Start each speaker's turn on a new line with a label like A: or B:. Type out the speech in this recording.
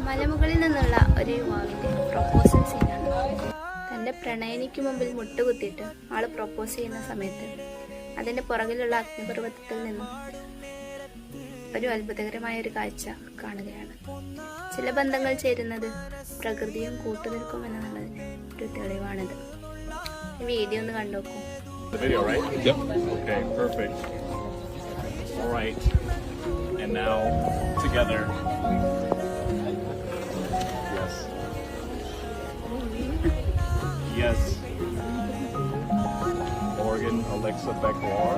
A: മലമുകളിൽ നിന്നുള്ള ഒരു യുവാവിന്റെ പ്രൊപ്പോസൽ സീനാണ്. തന്റെ പ്രണയിനിക്ക് മുമ്പിൽ മുട്ടുകുത്തിയിട്ട് ആള് പ്രൊപ്പോസ് ചെയ്യുന്ന സമയത്ത് അതിന്റെ പുറകിലുള്ള അഗ്നിപർവ്വതത്തിൽ നിന്നും ഒരു അത്ഭുതകരമായ ഒരു കാഴ്ച കാണുകയാണ്. ചില ബന്ധങ്ങൾ ചേരുന്നത് പ്രകൃതിയും കൂട്ടുനിൽക്കും എന്നുള്ളതിന് ഒരു തെളിവാണിത്. ഈ വീഡിയോ ഒന്ന് കണ്ടുനോക്കൂ.
B: The video, right?
C: Yep.
B: Okay, perfect. All right. And now together. Yes. Yes. Morgan Alexa Becklar.